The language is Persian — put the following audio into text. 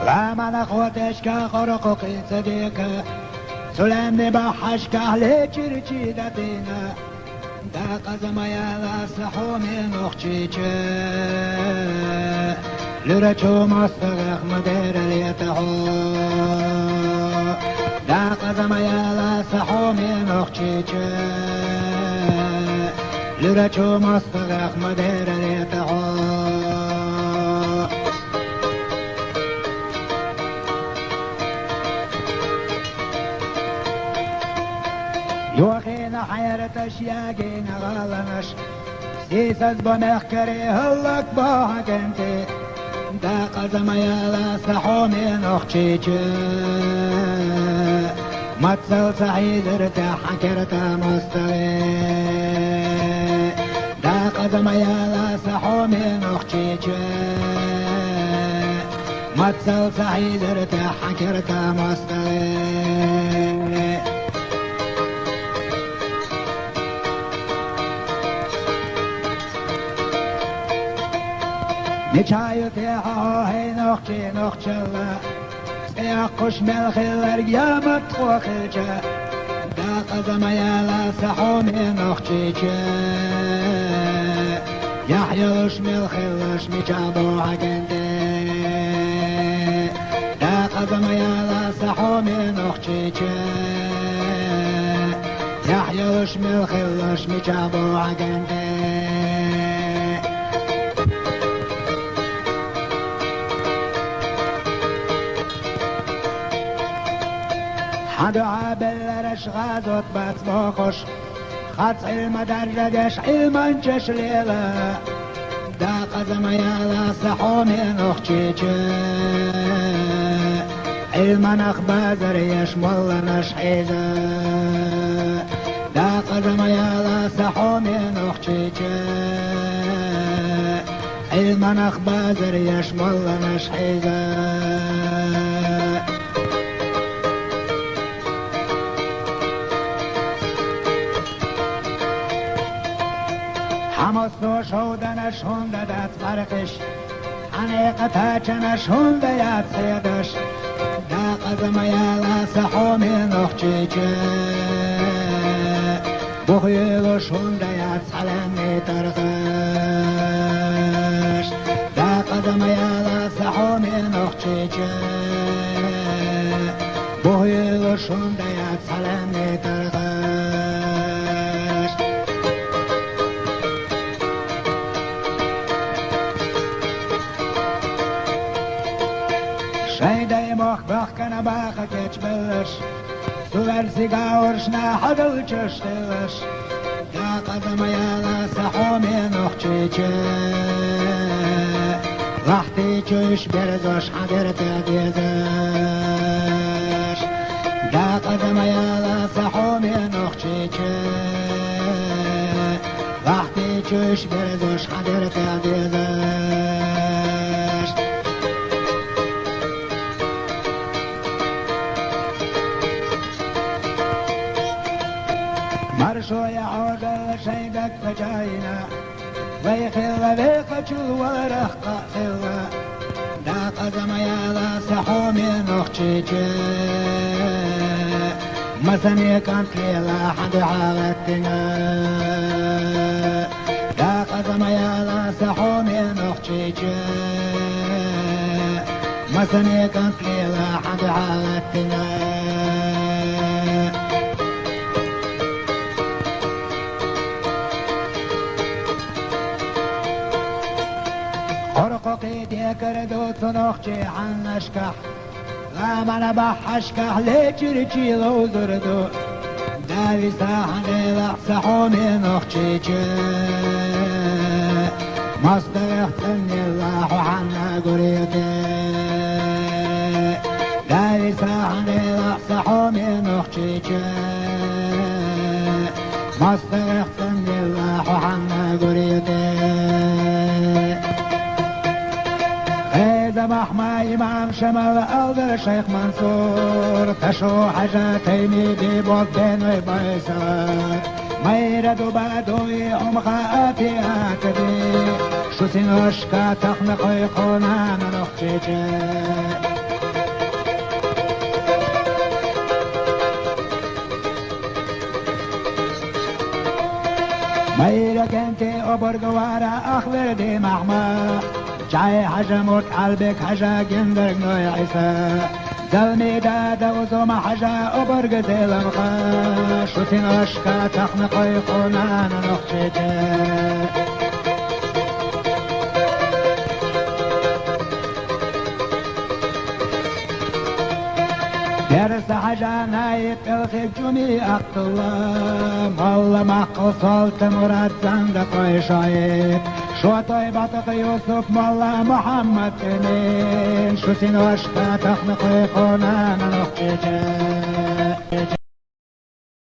لا من خودش که خرق قیص دیگه سلم بحش که اهل چرچی ددینه دا قزم یالا سحومی نخچی چه لرچو مستغخ مدیر لیتهو دا قزم یالا سحومی نخچی چه لرچو مستغخ مدیر لیتهو يوخين حيرتش ياقين غالنش سيسز بمخكري هلك باهك انتي دا قزم يالا سحومي نخشيك ما تصل سعيد ارتاح حكرتا مستغي دا قزم يالا سحومي نخشيك ما تصل سعيد ارتاح حكرتا مستغي نچایتی ها هی نخچلا سیاقش ملخیلر گیامت خوخیچه دا قزم یالا سحومی نخچیچه یحیلش ملخیلش میچابو حکنده دا قزم یالا سحومی نخچیچه یحیلش ملخیلش میچابو حکنده دعا بلرش غازت بس باخش خط علم درجش علما چش لیلا دا قزم یالا سحومی نخچیچه علما اخبازر یشمال نشحیزه دا قزم یالا سحومی نخچیچه علما اخبازر یشمال نشحیزه همستو شودنش هنده دست فرقش حنیقتا چنش هنده یاد سیدش دا قزم یالا سحومی نخچیچه بخیلش هنده یاد سلمی ترخش دا قزم یالا سحومی نخچیچه بخیلش هنده یاد سلمی ترخش شيدي مخبخ كان باخك يتبلش سوغر سيقاورش ناحدل تشتلش يا قدم يالا سحومي نخشيك راحتي تش برزوش حدرت عديزش يا قدم يالا سحومي نخشيك راحتي تش برزوش حدرت عديزش مرشو يعود شيدك فجاينا ويخل بيقتل ورق قاتل دا قزم يالا سحومي نخشيك مثني كانت ليلا حد عالتنا دا قزم يالا سحومي نخشيك مثني كانت ليلا حد عالتنا حرققي ديكر دوت نخشي عن نشكح لا من بحشكح ليجرجي لو زردو داوي ساحني لحسحومي نخشيك مصدر اختني الله عنا قريتي داوي ساحني لحسحومي نخشيك مصدر اختني الله عنا قريتي محمى إمام شمال ألدر شيخ منصور تشو حاجاتيني دي بودين ويبايسر ما يردو بعدوي خاتي هكذي شو سنوشكا تخنق يقونان نخشيجي ميرا كنتي أبرقوارا أخبر دي محما جاي حاجة موت قلبك حاجة جندرق نوي عيسى زلمي دادا وزوم حاجة أبرق دي لمخا شوتين أشكا تخنق يقونان نخشيتي درس حاجة نايت الخيب جمي أقتلا مالا محقل صالت مراد زندق شايد شو طيبتك يوسف مالا محمد تنين شو سنوشتا تخنق يقونان نخشيتي